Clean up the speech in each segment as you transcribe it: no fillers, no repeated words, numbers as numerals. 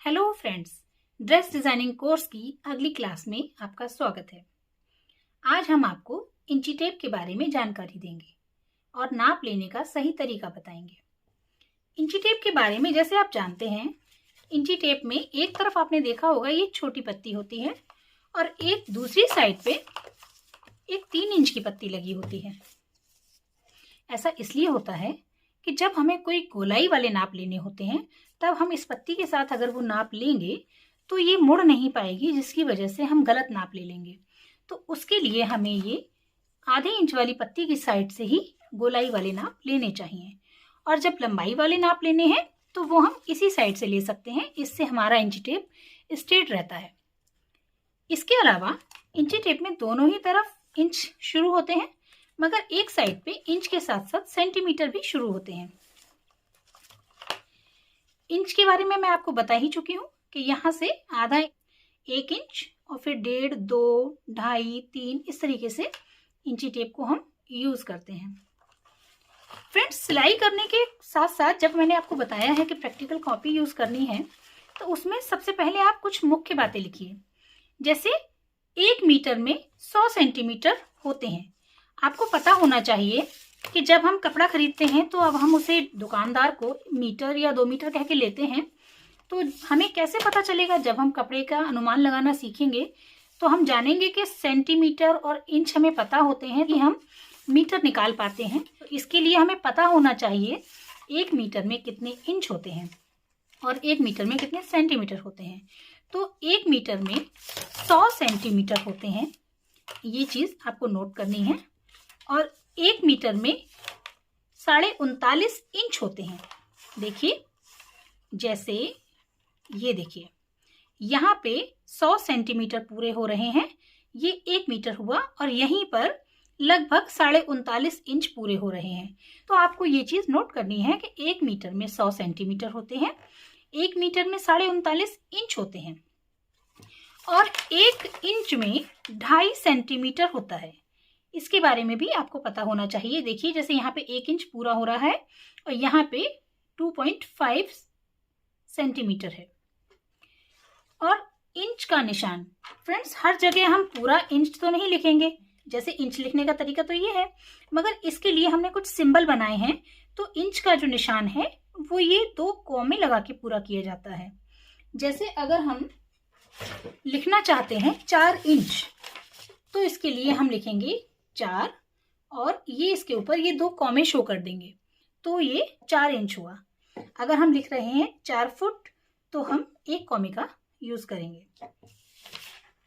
Hello friends, dress designing course की अगली class में आपका स्वागत है। आज हम आपको इंची टेप के बारे में जानकारी देंगे और नाप लेने का सही तरीका बताएंगे। इंची टेप के बारे में जैसे आप जानते हैं, इंची टेप में एक तरफ आपने देखा होगा ये छोटी पत्ती होती है और एक दूसरी साइड पे एक 3 इंच की पत्ती लगी होती है। ऐसा इसलिए होता है कि जब हमें कोई गोलाई वाले नाप लेने होते हैं तब हम इस पत्ती के साथ अगर वो नाप लेंगे तो ये मुड़ नहीं पाएगी, जिसकी वजह से हम गलत नाप ले लेंगे। तो उसके लिए हमें ये आधे इंच वाली पत्ती की साइड से ही गोलाई वाले नाप लेने चाहिए। और जब लंबाई वाले नाप लेने हैं तो वो हम इसी साइड से ले सकते हैं, इससे हमारा इंची टेप स्ट्रेट रहता है। इसके अलावा इंची टेप में दोनों ही तरफ इंच शुरू होते हैं, मगर एक साइड पे इंच के साथ साथ सेंटीमीटर भी शुरू होते हैं। इंच के बारे में मैं आपको बता ही चुकी हूँ कि यहाँ से आधा 1 इंच और फिर 1.5, 2, 2.5, 3 इस तरीके से इंची टेप को हम यूज करते हैं। फ्रेंड्स, सिलाई करने के साथ साथ जब मैंने आपको बताया है कि प्रैक्टिकल कॉपी यूज करनी है तो उसमें सबसे पहले आप कुछ मुख्य बातें लिखिए। जैसे 1 मीटर में 100 सेंटीमीटर होते हैं। आपको पता होना चाहिए कि जब हम कपड़ा खरीदते हैं तो अब हम उसे दुकानदार को मीटर या 2 मीटर कह के लेते हैं, तो हमें कैसे पता चलेगा? जब हम कपड़े का अनुमान लगाना सीखेंगे तो हम जानेंगे कि सेंटीमीटर और इंच हमें पता होते हैं कि हम मीटर निकाल पाते हैं। तो इसके लिए हमें पता होना चाहिए 1 मीटर में कितने इंच होते हैं और 1 मीटर में कितने सेंटीमीटर होते हैं। तो 1 मीटर में 100 सेंटीमीटर होते हैं, ये चीज आपको नोट करनी है। और 1 मीटर में 39.5 इंच होते हैं। देखिए, जैसे ये देखिए, यहाँ पे 100 सेंटीमीटर पूरे हो रहे हैं, ये 1 मीटर हुआ और यहीं पर लगभग 39.5 इंच पूरे हो रहे हैं। तो आपको ये चीज नोट करनी है कि 1 मीटर में 100 सेंटीमीटर होते हैं, 1 मीटर में 39.5 इंच होते हैं और 1 इंच में 2.5 सेंटीमीटर होता है। इसके बारे में भी आपको पता होना चाहिए। देखिए, जैसे यहाँ पे 1 इंच पूरा हो रहा है और यहाँ पे 2.5 सेंटीमीटर है। और इंच का निशान, फ्रेंड्स, हर जगह हम पूरा इंच तो नहीं लिखेंगे। जैसे इंच लिखने का तरीका तो ये है, मगर इसके लिए हमने कुछ सिंबल बनाए हैं। तो इंच का जो निशान है वो ये 2 कॉमे लगा के पूरा किया जाता है। जैसे अगर हम लिखना चाहते हैं 4 इंच, तो इसके लिए हम लिखेंगे 4 और ये इसके ऊपर ये 2 कॉमे शो कर देंगे, तो ये 4 इंच हुआ। अगर हम लिख रहे हैं 4 फुट तो हम 1 कॉमे का यूज करेंगे।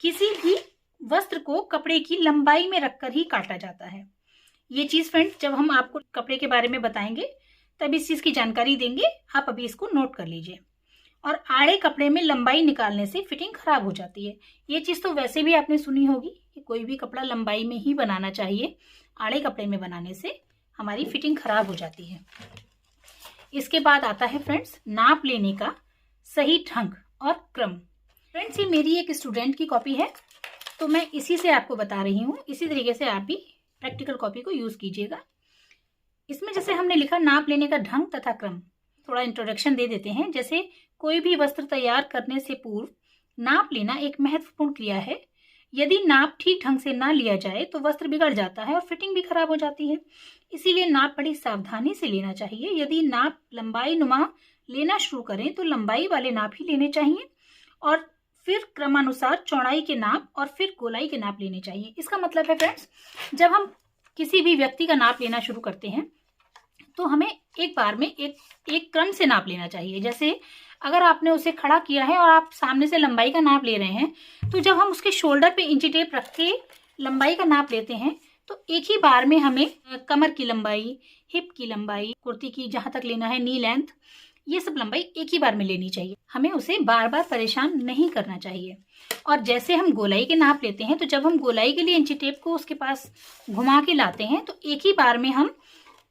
किसी भी वस्त्र को कपड़े की लंबाई में रखकर ही काटा जाता है। ये चीज फ्रेंड्स, जब हम आपको कपड़े के बारे में बताएंगे तब इस चीज की जानकारी देंगे। आप अभी इसको नोट कर लीजिए। और आड़े कपड़े में लंबाई निकालने से फिटिंग खराब हो जाती है। ये चीज तो वैसे भी आपने सुनी होगी कि कोई भी कपड़ा लंबाई में ही बनाना चाहिए, आड़े कपड़े में बनाने से हमारी फिटिंग खराब हो जाती है। इसके बाद आता है फ्रेंड्स नाप लेने का सही ढंग और क्रम। फ्रेंड्स, ये मेरी एक स्टूडेंट की कॉपी है तो मैं इसी से आपको बता रही हूँ। इसी तरीके से आप भी प्रैक्टिकल कॉपी को यूज कीजिएगा। इसमें जैसे हमने लिखा नाप लेने का ढंग तथा क्रम, थोड़ा इंट्रोडक्शन दे देते हैं। जैसे कोई भी वस्त्र तैयार करने से पूर्व नाप लेना एक महत्वपूर्ण क्रिया है। यदि नाप ठीक ढंग से ना लिया जाए तो वस्त्र बिगड़ जाता है और फिटिंग भी खराब हो जाती है। इसीलिए नाप बड़ी सावधानी से लेना चाहिए। यदि नाप लंबाई नुमा लेना शुरू करें तो लंबाई वाले नाप ही लेने चाहिए और फिर क्रमानुसार चौड़ाई के नाप और फिर गोलाई के नाप लेने चाहिए। इसका मतलब है फ्रेंड्स, जब हम किसी भी व्यक्ति का नाप लेना शुरू करते हैं तो हमें एक बार में एक क्रम से नाप लेना चाहिए। जैसे अगर आपने उसे खड़ा किया है और आप सामने से लंबाई का नाप ले रहे हैं, तो जब हम उसके शोल्डर पे इंची टेप रख के लंबाई का नाप लेते हैं तो एक ही बार में हमें कमर की लंबाई, हिप की लंबाई, कुर्ती की जहां तक लेना है नी लेंथ, ये सब लंबाई एक ही बार में लेनी चाहिए। हमें उसे बार बार परेशान नहीं करना चाहिए। और जैसे हम गोलाई के नाप लेते हैं तो जब हम गोलाई के लिए इंची टेप को उसके पास घुमा के लाते हैं तो एक ही बार में हम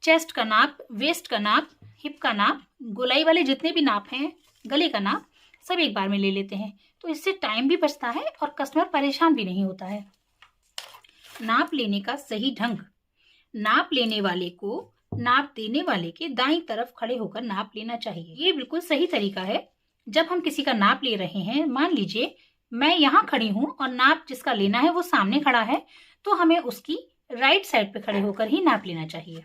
चेस्ट का नाप, वेस्ट का नाप, हिप का नाप, गोलाई वाले जितने भी नाप हैं, गले का नाप, सब एक बार में ले लेते हैं। तो इससे टाइम भी बचता है और कस्टमर परेशान भी नहीं होता है। नाप लेने का सही ढंग, नाप लेने वाले को नाप देने वाले के दाईं तरफ खड़े होकर नाप लेना चाहिए। ये बिल्कुल सही तरीका है। जब हम किसी का नाप ले रहे हैं, मान लीजिए मैं यहाँ खड़ी हूँ और नाप जिसका लेना है वो सामने खड़ा है, तो हमें उसकी राइट साइड पे खड़े होकर ही नाप लेना चाहिए।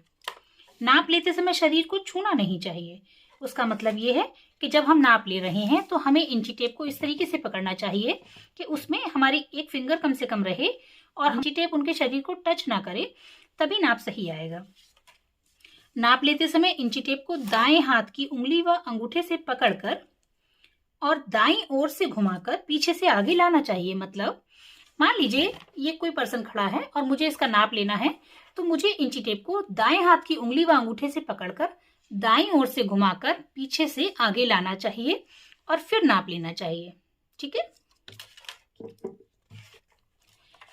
नाप लेते समय शरीर को छूना नहीं चाहिए। उसका मतलब ये है कि जब हम नाप ले रहे हैं तो हमें इंची टेप को इस तरीके से पकड़ना चाहिए कि उसमें हमारी एक फिंगर कम से कम रहे और इंची टेप उनके शरीर को टच ना करे, तभी नाप सही आएगा। नाप लेते समय इंची टेप को दाएं हाथ की उंगली व अंगूठे से पकड़कर और दाईं ओर से घुमाकर पीछे से आगे लाना चाहिए। मतलब मान लीजिए ये कोई पर्सन खड़ा है और मुझे इसका नाप लेना है, तो मुझे इंची टेप को दाएं हाथ की उंगली व अंगूठे से पकड़कर दाईं ओर से घुमाकर पीछे से आगे लाना चाहिए और फिर नाप लेना चाहिए। ठीक है।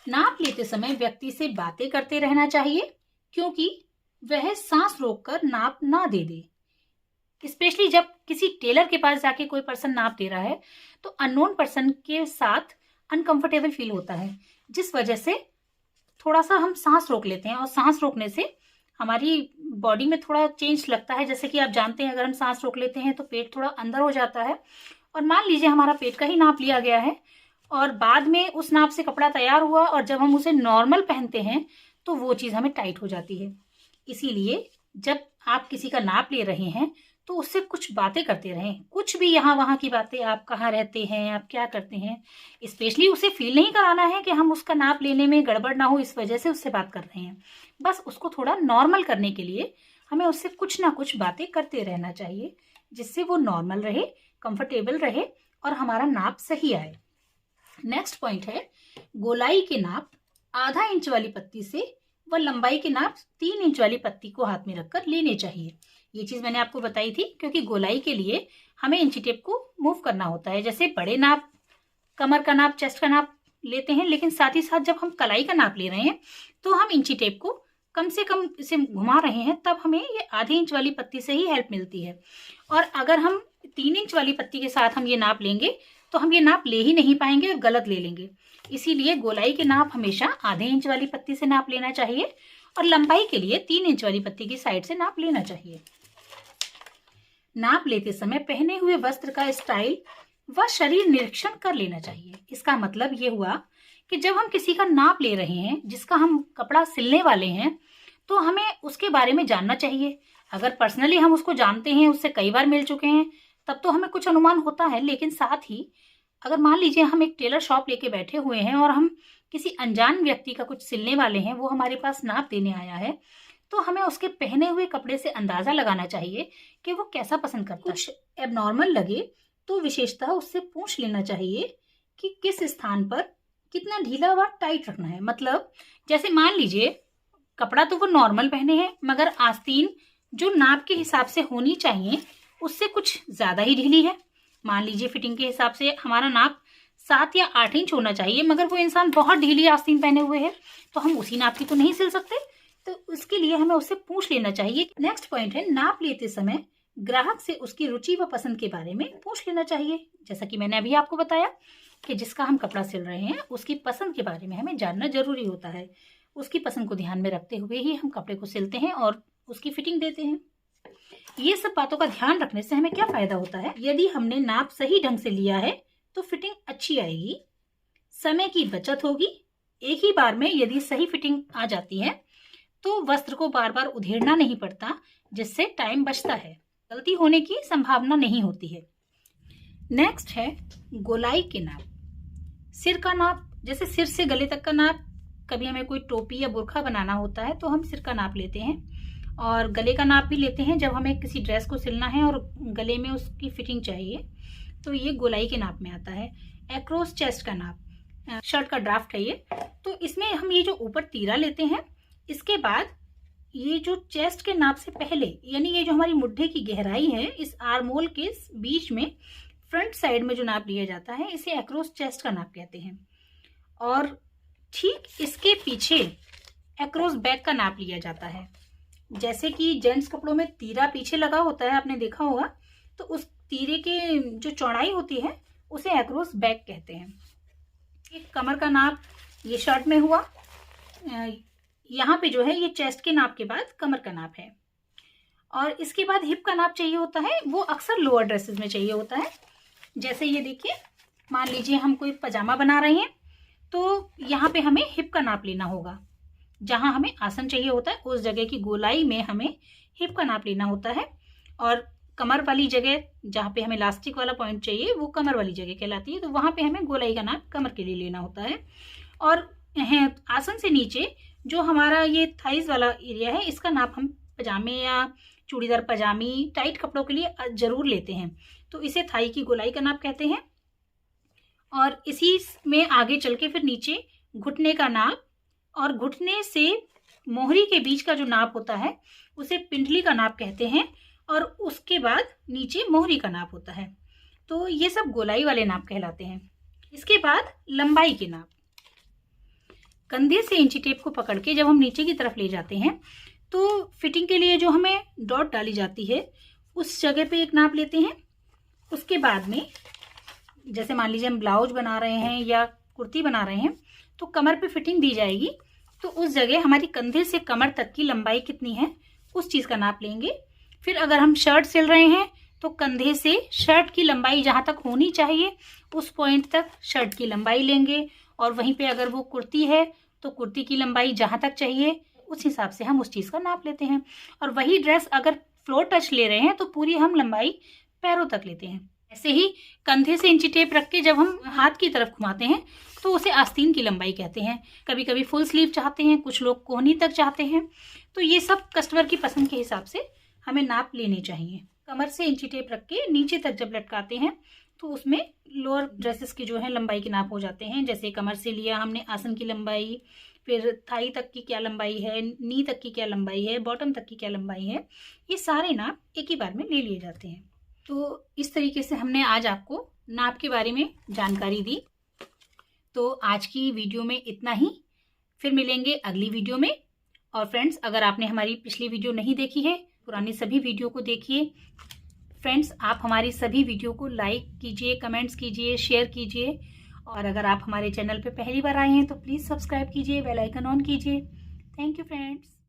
नाप लेते समय व्यक्ति से बातें करते रहना चाहिए, क्योंकि वह सांस रोककर नाप ना दे दे। स्पेशली जब किसी टेलर के पास जाके कोई पर्सन नाप दे रहा है तो अननोन पर्सन के साथ अनकंफर्टेबल फील होता है, जिस वजह से थोड़ा सा हम सांस रोक लेते हैं और सांस रोकने से हमारी बॉडी में थोड़ा चेंज लगता है। जैसे कि आप जानते हैं, अगर हम सांस रोक लेते हैं तो पेट थोड़ा अंदर हो जाता है, और मान लीजिए हमारा पेट का ही नाप लिया गया है और बाद में उस नाप से कपड़ा तैयार हुआ और जब हम उसे नॉर्मल पहनते हैं तो वो चीज हमें टाइट हो जाती है। इसीलिए जब आप किसी का नाप ले रहे हैं तो उससे कुछ बातें करते रहें, कुछ भी यहाँ वहां की बातें, आप कहाँ रहते हैं, आप क्या करते हैं। स्पेशली उसे फील नहीं कराना है कि हम उसका नाप लेने में गड़बड़ ना हो, इस वजह से उससे बात कर रहे हैं। बस उसको थोड़ा नॉर्मल करने के लिए हमें उससे कुछ ना कुछ बातें करते रहना चाहिए, जिससे वो नॉर्मल रहे, कंफर्टेबल रहे और हमारा नाप सही आए। नेक्स्ट पॉइंट है गोलाई के नाप आधा इंच वाली पत्ती से व लंबाई के नाप 3 इंच वाली पत्ती को हाथ में रखकर लेने चाहिए। ये चीज मैंने आपको बताई थी, क्योंकि गोलाई के लिए हमें इंची टेप को मूव करना होता है। जैसे बड़े नाप, कमर का नाप, चेस्ट का नाप लेते हैं, लेकिन साथ ही साथ जब हम कलाई का नाप ले रहे हैं तो हम इंची टेप को कम से कम इसे घुमा रहे हैं, तब हमें ये आधे इंच वाली पत्ती से ही हेल्प मिलती है। और अगर हम 3 इंच वाली पत्ती के साथ हम ये नाप लेंगे तो हम ये नाप ले ही नहीं पाएंगे और गलत ले लेंगे। इसीलिए गोलाई के नाप हमेशा आधे इंच वाली पत्ती से नाप लेना चाहिए और लंबाई के लिए 3 इंच वाली पत्ती की साइड से नाप लेना चाहिए। नाप लेते समय पहने हुए वस्त्र का स्टाइल व शरीर निरीक्षण कर लेना चाहिए। इसका मतलब ये हुआ कि जब हम किसी का नाप ले रहे हैं, जिसका हम कपड़ा सिलने वाले हैं, तो हमें उसके बारे में जानना चाहिए। अगर पर्सनली हम उसको जानते हैं, उससे कई बार मिल चुके हैं, तब तो हमें कुछ अनुमान होता है। लेकिन साथ ही अगर मान लीजिए हम एक टेलर शॉप लेके बैठे हुए हैं और हम किसी अनजान व्यक्ति का कुछ सिलने वाले हैं, वो हमारे पास नाप देने आया है, तो हमें उसके पहने हुए कपड़े से अंदाजा लगाना चाहिए कि वो कैसा पसंद करता है। कुछ एबनॉर्मल लगे तो विशेषतः उससे पूछ लेना चाहिए कि किस स्थान पर कितना ढीला व टाइट रखना है। मतलब जैसे मान लीजिए कपड़ा तो वो नॉर्मल पहने हैं, मगर आस्तीन जो नाप के हिसाब से होनी चाहिए उससे कुछ ज्यादा ही ढीली है। मान लीजिए फिटिंग के हिसाब से हमारा नाप 7 या 8 इंच होना चाहिए, मगर वो इंसान बहुत ढीली आस्तीन पहने हुए है, तो हम उसी नाप की तो नहीं सिल सकते। तो उसके लिए हमें उससे पूछ लेना चाहिए। नेक्स्ट पॉइंट है नाप लेते समय ग्राहक से उसकी रुचि व पसंद के बारे में पूछ लेना चाहिए। जैसा कि मैंने अभी आपको बताया कि जिसका हम कपड़ा सिल रहे हैं उसकी पसंद के बारे में हमें जानना जरूरी होता है। उसकी पसंद को ध्यान में रखते हुए ही हम कपड़े को सिलते हैं और उसकी फिटिंग देते हैं। ये सब बातों का ध्यान रखने से हमें क्या फायदा होता है? यदि हमने नाप सही ढंग से लिया है तो फिटिंग अच्छी आएगी, समय की बचत होगी। एक ही बार में यदि सही फिटिंग आ जाती है तो वस्त्र को बार बार उधेड़ना नहीं पड़ता, जिससे टाइम बचता है, गलती होने की संभावना नहीं होती है। नेक्स्ट है गोलाई के नाप। सिर का नाप, जैसे सिर से गले तक का नाप, कभी हमें कोई टोपी या बुर्का बनाना होता है तो हम सिर का नाप लेते हैं, और गले का नाप भी लेते हैं जब हमें किसी ड्रेस को सिलना है और गले में उसकी फिटिंग चाहिए, तो ये गोलाई के नाप में आता है। एक्रॉस चेस्ट का नाप, शर्ट का ड्राफ्ट है ये, तो इसमें हम ये जो ऊपर तीरा लेते हैं, इसके बाद ये जो चेस्ट के नाप से पहले, यानी ये जो हमारी मुट्ठी की गहराई है, इस आर्मोल के बीच में फ्रंट साइड में जो नाप लिया जाता है, इसे एक्रॉस चेस्ट का नाप कहते हैं। और ठीक इसके पीछे एक्रॉस बैक का नाप लिया जाता है। जैसे कि जेंट्स कपड़ों में तीरा पीछे लगा होता है, आपने देखा होगा, तो उस तीरे के जो चौड़ाई होती है उसे एक्रॉस बैक कहते हैं। एक कमर का नाप ये शर्ट में हुआ, यहाँ पे जो है ये चेस्ट के नाप के बाद कमर का नाप है। और इसके बाद हिप का नाप चाहिए होता है, वो अक्सर लोअर ड्रेसेस में चाहिए होता है। जैसे ये देखिए, मान लीजिए हम कोई पजामा बना रहे हैं, तो यहाँ पे हमें हिप का नाप लेना होगा। जहाँ हमें आसन चाहिए होता है उस जगह की गोलाई में हमें हिप का नाप लेना होता है, और कमर वाली जगह जहाँ पे हमें इलास्टिक वाला पॉइंट चाहिए वो कमर वाली जगह कहलाती है, तो वहाँ पे हमें गोलाई का नाप कमर के लिए लेना होता है। और आसन से नीचे जो हमारा ये थाइज वाला एरिया है, इसका नाप हम पजामे या चूड़ीदार पजामी टाइट कपड़ों के लिए जरूर लेते हैं, तो इसे थाई की गोलाई का नाप कहते हैं। और इसी में आगे चल के फिर नीचे घुटने का नाप, और घुटने से मोहरी के बीच का जो नाप होता है उसे पिंडली का नाप कहते हैं, और उसके बाद नीचे मोहरी का नाप होता है। तो ये सब गोलाई वाले नाप कहलाते हैं। इसके बाद लंबाई के नाप, कंधे से इंची टेप को पकड़ के जब हम नीचे की तरफ ले जाते हैं तो फिटिंग के लिए जो हमें डॉट डाली जाती है उस जगह पे एक नाप लेते हैं। उसके बाद में जैसे मान लीजिए हम ब्लाउज बना रहे हैं या कुर्ती बना रहे हैं तो कमर पे फिटिंग दी जाएगी, तो उस जगह हमारी कंधे से कमर तक की लंबाई कितनी है उस चीज़ का नाप लेंगे। फिर अगर हम शर्ट सिल रहे हैं तो कंधे से शर्ट की लंबाई जहाँ तक होनी चाहिए उस पॉइंट तक शर्ट की लंबाई लेंगे, और वहीं पे अगर वो कुर्ती है तो कुर्ती की लंबाई जहाँ तक चाहिए उस हिसाब से हम उस चीज़ का नाप लेते हैं। और वही ड्रेस अगर फ्लोर टच ले रहे हैं तो पूरी हम लंबाई पैरों तक लेते हैं। ऐसे ही कंधे से इंची टेप रख के जब हम हाथ की तरफ घुमाते हैं तो उसे आस्तीन की लंबाई कहते हैं। कभी कभी फुल स्लीव चाहते हैं, कुछ लोग कोहनी तक चाहते हैं, तो ये सब कस्टमर की पसंद के हिसाब से हमें नाप लेने चाहिए। कमर से इंची टेप रख के नीचे तक जब लटकाते हैं तो उसमें लोअर ड्रेसेस की जो है लंबाई के नाप हो जाते हैं। जैसे कमर से लिया हमने आसन की लंबाई, फिर थाई तक की क्या लंबाई है, नी तक की क्या लंबाई है, बॉटम तक की क्या लंबाई है, ये सारे नाप एक ही बार में ले लिए जाते हैं। तो इस तरीके से हमने आज आपको नाप के बारे में जानकारी दी। तो आज की वीडियो में इतना ही, फिर मिलेंगे अगली वीडियो में। और फ्रेंड्स, अगर आपने हमारी पिछली वीडियो नहीं देखी है, पुरानी सभी वीडियो को देखिए। फ्रेंड्स, आप हमारी सभी वीडियो को लाइक कीजिए, कमेंट्स कीजिए, शेयर कीजिए, और अगर आप हमारे चैनल पर पहली बार आए हैं तो प्लीज़ सब्सक्राइब कीजिए, बेल आइकन ऑन कीजिए। Thank you friends.